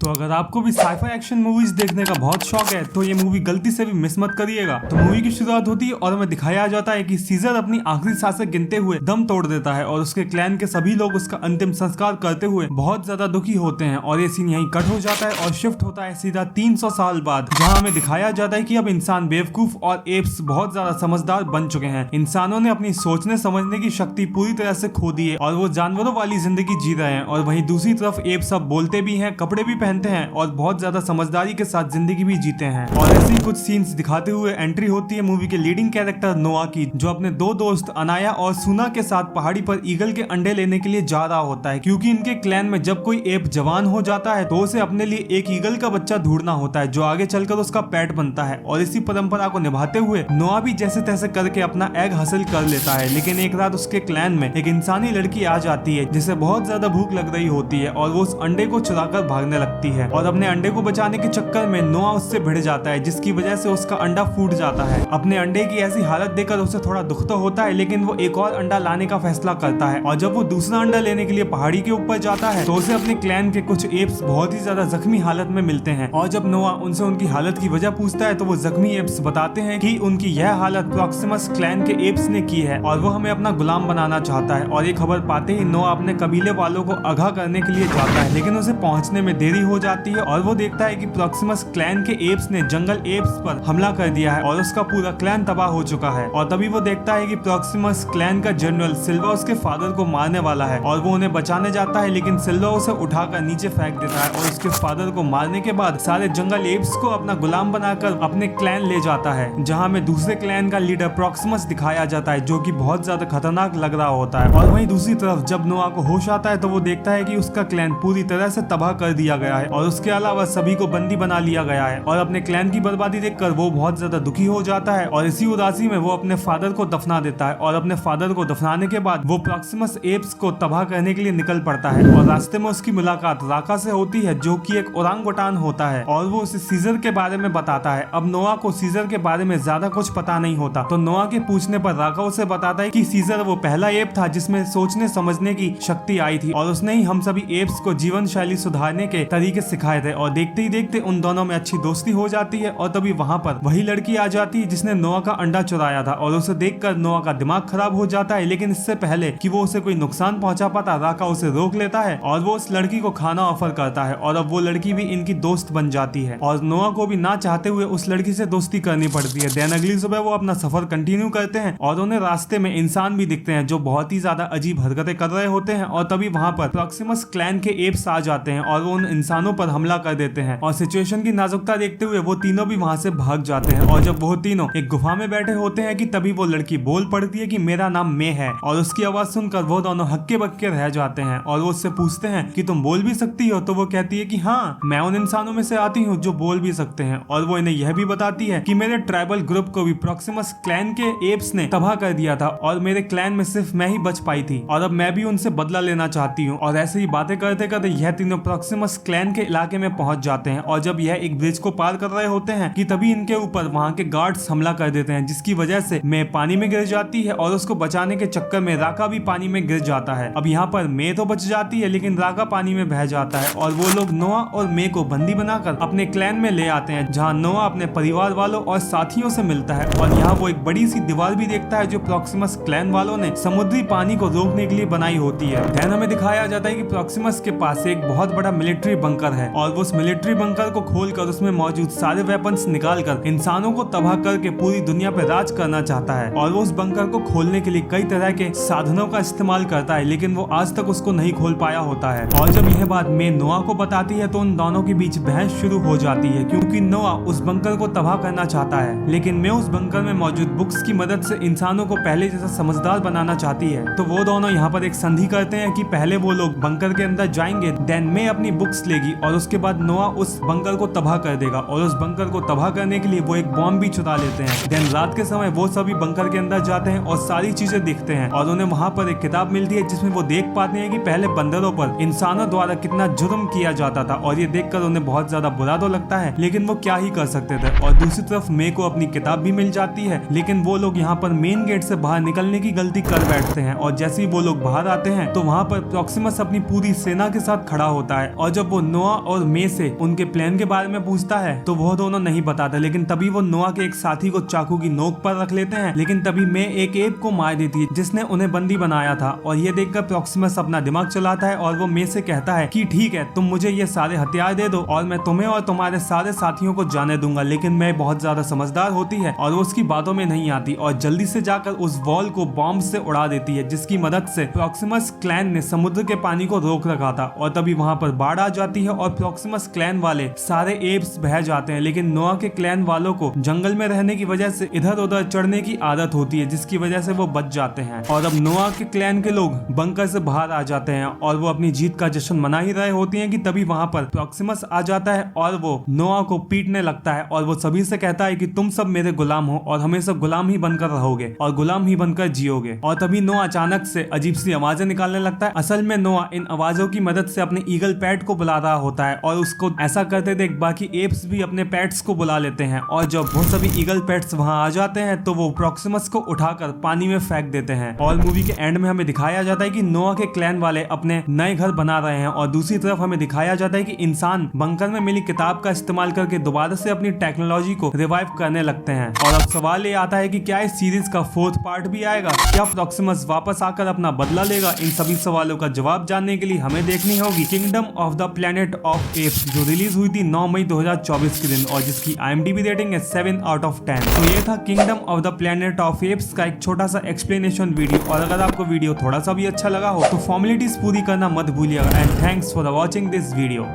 तो अगर आपको भी साइफाई एक्शन मूवीज देखने का बहुत शौक है तो ये मूवी गलती से भी मिस मत करिएगा। तो मूवी की शुरुआत होती है और हमें दिखाया जाता है कि सीजर अपनी आखिरी सांसें गिनते हुए दम तोड़ देता है और उसके क्लैन के सभी लोग उसका अंतिम संस्कार करते हुए बहुत ज्यादा दुखी होते हैं। और ये सीन यहीं कट हो जाता है और शिफ्ट होता है सीधा 300 साल बाद, जहाँ हमें दिखाया जाता है कि अब इंसान बेवकूफ और एप्स बहुत ज्यादा समझदार बन चुके हैं। इंसानों ने अपनी सोचने समझने की शक्ति पूरी तरह से खो दी है और वो जानवरों वाली जिंदगी जी रहे हैं। और वहीं दूसरी तरफ एप्स अब बोलते भी हैं, कपड़े भी पहनते हैं और बहुत ज्यादा समझदारी के साथ जिंदगी भी जीते हैं। और ऐसी कुछ सीन्स दिखाते हुए एंट्री होती है मूवी के लीडिंग कैरेक्टर नोआ की, जो अपने दो दोस्त अनाया और सुना के साथ पहाड़ी पर ईगल के अंडे लेने के लिए जा रहा होता है, क्योंकि इनके क्लैन में जब कोई एप जवान हो जाता है तो उसे अपने लिए एक ईगल का बच्चा ढूंढना होता है जो आगे चलकर उसका पेट बनता है। और इसी परंपरा को निभाते हुए नोआ भी जैसे तैसे करके अपना एग हासिल कर लेता है। लेकिन एक रात उसके क्लैन में एक इंसानी लड़की आ जाती है जिसे बहुत ज्यादा भूख लग रही होती है और वो उस अंडे को चुराकर भागने लगती है। और अपने अंडे को बचाने के चक्कर में नोआ उससे भिड़ जाता है, जिसकी वजह से उसका अंडा फूट जाता है। अपने अंडे की ऐसी हालत देखकर उसे थोड़ा दुख तो होता है, लेकिन वो एक और अंडा लाने का फैसला करता है। और जब वो दूसरा अंडा लेने के लिए पहाड़ी के ऊपर जाता है तो उसे अपने क्लैन के कुछ एप्स बहुत ही ज्यादा जख्मी हालत में मिलते हैं। और जब नोआ उनसे उनकी हालत की वजह पूछता है तो वो जख्मी एप्स बताते हैं कि उनकी यह हालत प्रॉक्सिमस क्लैन के एप्स ने की है और वो हमें अपना गुलाम बनाना चाहता है। और ये खबर पाते ही नोआ अपने कबीले वालों को आगाह करने के लिए जाता है, लेकिन उसे पहुंचने में देरी हो जाती है और वो देखता है कि प्रॉक्सिमस क्लैन के एप्स ने जंगल एप्स पर हमला कर दिया है और उसका पूरा क्लैन तबाह हो चुका है। और तभी वो देखता है कि प्रॉक्सिमस क्लैन का जनरल सिल्वा उसके फादर को मारने वाला है और वो उन्हें बचाने जाता है, लेकिन सिल्वा उसे उठाकर नीचे फेंक देता है और उसके फादर को मारने के बाद सारे जंगल एप्स को अपना गुलाम बनाकर अपने क्लैन ले जाता है, जहाँ में दूसरे क्लैन का लीडर प्रॉक्सिमस दिखाया जाता है जो कि बहुत ज्यादा खतरनाक लग रहा होता है। और वहीं दूसरी तरफ जब नोआ को होश आता है तो वो देखता है कि उसका क्लैन पूरी तरह से तबाह कर दिया गया है और उसके अलावा सभी को बंदी बना लिया गया है। और अपने क्लैन की बर्बादी देखकर वो बहुत ज्यादा दुखी हो जाता है और इसी उदासी में वो अपने फादर को दफना देता है। और अपने फादर को दफनाने के बाद वो प्रॉक्सिमस एप्स को तबाह करने के लिए निकल पड़ता है। और रास्ते में उसकी मुलाकात राका से होती है जो कि एक ओरांगुटान होता है और वो उसे सीजर के बारे में बताता है। अब नोआ को सीजर के बारे में ज्यादा कुछ पता नहीं होता, तो नोआ के पूछने पर राका उसे बताता है कि सीजर वो पहला एप था जिसमें सोचने समझने की शक्ति आई थी और उसने ही हम सभी एप्स को जीवन शैली सुधारने के तरीके सिखाए थे। और देखते ही देखते उन दोनों में अच्छी दोस्ती हो जाती है। और तभी वहाँ पर वही लड़की आ जाती है जिसने नोआ का अंडा चुराया था और उसे देखकर नोआ का दिमाग खराब हो जाता है। लेकिन इससे पहले कि वो उसे कोई नुकसान पहुंचा पाता, राका उसे रोक लेता है और वो उस लड़की को खाना ऑफर करता है और अब वो लड़की भी इनकी दोस्त बन जाती है। और नोआ को भी ना चाहते हुए उस लड़की से दोस्ती करनी पड़ती है। देन अगली सुबह वो अपना सफर कंटिन्यू करते हैं और उन्हें रास्ते में इंसान भी दिखते हैं जो बहुत ही ज्यादा अजीब हरकतें कर रहे होते हैं। और तभी वहाँ पर प्रॉक्सिमस क्लैन के एप्स आ जाते हैं और वो उन इंसानों पर हमला कर देते हैं। और सिचुएशन की नाजुकता देखते हुए वो तीनों भी वहाँ से भाग जाते हैं। और जब वो तीनों एक गुफा में बैठे होते हैं कि तभी वो लड़की बोल पड़ती है कि मेरा नाम मे है। और उसकी आवाज सुनकर वो दोनों हक्के बक्के रह जाते हैं और वो उससे पूछते हैं कि तुम बोल भी सकती हो? तो वो कहती है कि हाँ, मैं उन इंसानों में से आती हूँ जो बोल भी सकते हैं। और वो इन्हें यह भी बताती है कि मेरे ट्राइबल ग्रुप को भी प्रॉक्सिमस क्लैन के एप्स ने तबाह कर दिया था और मेरे क्लैन में सिर्फ मैं ही बच पाई थी और अब मैं भी उनसे बदला लेना चाहती हूँ। और ऐसे ही बातें करते करते यह तीनों प्रॉक्सिमस क्लैन के इलाके में पहुंच जाते हैं। और जब यह एक ब्रिज को पार कर रहे होते हैं कि तभी इनके ऊपर वहाँ के गार्ड्स हमला कर देते हैं, जिसकी वजह से मे पानी में गिर जाती है और उसको बचाने के चक्कर में राका भी पानी में गिर जाता है। अब यहाँ पर मे तो बच जाती है लेकिन राका पानी में बह जाता है और वो लोग नोआ और मे को बंदी बनाकर अपने क्लैन में ले आते हैं, जहाँ नोआ अपने परिवार वालों और साथियों से मिलता है। और यहाँ वो एक बड़ी सी दीवार भी देखता है जो प्रॉक्सिमस क्लैन वालों ने समुद्री पानी को रोकने के लिए बनाई होती है। ध्यान हमें दिखाया जाता है कि प्रॉक्सिमस के पास एक बहुत बड़ा मिलिट्री बंकर है और वो उस मिलिट्री बंकर को खोलकर उसमें मौजूद सारे वेपन्स निकालकर इंसानों को तबाह करके पूरी दुनिया पे राज करना चाहता है। और वो उस बंकर को खोलने के लिए कई तरह के साधनों का इस्तेमाल करता है, लेकिन वो आज तक उसको नहीं खोल पाया होता है। और जब यह बात मे नोआ को बताती है तो उन दोनों के बीच बहस शुरू हो जाती है, क्योंकि नोआ उस बंकर को तबाह करना चाहता है लेकिन मे उस बंकर में मौजूद बुक्स की मदद से इंसानों को पहले जैसा समझदार बनाना चाहती है। तो वो दोनों यहाँ पर एक संधि करते हैं कि पहले वो लोग बंकर के अंदर जाएंगे, देन मे अपनी बुक्स लेगी और उसके बाद नोआ उस बंकर को तबाह कर देगा। और उस बंकर को तबाह करने के लिए वो एक बॉम्ब भी चुरा लेते हैं। देन रात के समय वो सभी बंकर के अंदर जाते हैं और सारी चीजें देखते हैं और उन्हें वहाँ पर एक किताब मिलती है जिसमें वो देख पाते हैं कि पहले बंदरों पर इंसानों द्वारा कितना जुर्म किया जाता था। और ये देखकर उन्हें बहुत ज्यादा बुरा तो लगता है, लेकिन वो क्या ही कर सकते थे। और दूसरी तरफ मे को अपनी किताब भी मिल जाती है, लेकिन वो लोग यहाँ पर मेन गेट से बाहर निकलने की गलती कर बैठते हैं। और जैसे ही वो लोग बाहर आते हैं तो वहाँ पर प्रॉक्सिमस अपनी पूरी सेना के साथ खड़ा होता है। और जब वो नोआ और मे से उनके प्लान के बारे में पूछता है तो वह दोनों नहीं बताते, लेकिन तभी वो नोआ के एक साथी को चाकू की नोक पर रख लेते हैं। लेकिन तभी मे एक एप को मार देती है जिसने उन्हें बंदी बनाया था, और ये देखकर प्रॉक्सिमस अपना दिमाग चलाता है और वो मे से कहता है कि ठीक है, तुम मुझे ये सारे हथियार दे दो और मैं तुम्हें और तुम्हारे सारे साथियों को जाने दूंगा। लेकिन मैं बहुत ज्यादा समझदार होती है और वो उसकी बातों में नहीं आती और जल्दी से जाकर उस वॉल को बॉम्ब से उड़ा देती है, जिसकी मदद से प्रॉक्सिमस क्लैन ने समुद्र के पानी को रोक रखा था। और तभी वहां पर बाढ़ आ जाती है और प्रॉक्सिमस क्लैन वाले सारे एप्स बह जाते हैं। लेकिन नोआ के क्लैन वालों को जंगल में रहने की वजह से इधर उधर चढ़ने की आदत होती है, जिसकी वजह से वो बच जाते हैं। और अब नोआ के क्लैन के लोग बंकर से बाहर आ जाते हैं और वो अपनी जीत का जश्न मना ही रहे होती हैं कि तभी वहां पर प्रॉक्सिमस आ जाता है और वो नोआ को पीटने लगता है और वो सभी से कहता है कि तुम सब मेरे गुलाम हो और हमेशा गुलाम ही बनकर रहोगे और गुलाम ही बनकर जियोगे। और तभी नोआ अचानक से अजीब सी आवाजें निकालने लगता है। असल में नोआ इन आवाजों की मदद से अपने ईगल पैट को बुला रहा होता है और उसको ऐसा करते देख बाकी एप्स भी अपने पेट्स को बुला लेते हैं। और जब वो सभी ईगल पेट्स वहां आ जाते हैं तो वो प्रॉक्सिमस को उठाकर पानी में फेंक देते हैं। और मूवी के एंड में हमें दिखाया जाता है कि नोआ के क्लैन वाले अपने नए घर बना रहे हैं और दूसरी तरफ हमें दिखाया जाता है कि इंसान बंकर में मिली किताब का इस्तेमाल करके दोबारा से अपनी टेक्नोलॉजी को रिवाइव करने लगते हैं। और अब सवाल ये आता है कि क्या इस सीरीज का 4th पार्ट भी आएगा? क्या प्रॉक्सिमस वापस आकर अपना बदला लेगा? इन सभी सवालों का जवाब जानने के लिए हमें देखनी होगी kingdom of the planet of apps, जो रिलीज हुई थी 9 मई 2024 के दिन और जिसकी IMDb रेटिंग है 7/10। तो ये था kingdom of the planet of apps का एक छोटा सा एक्सप्लेनेशन वीडियो। और अगर आपको वीडियो थोड़ा सा भी अच्छा लगा हो तो फॉर्मेलिटीज पूरी करना मत भूलिएगा। And thanks for watching this video.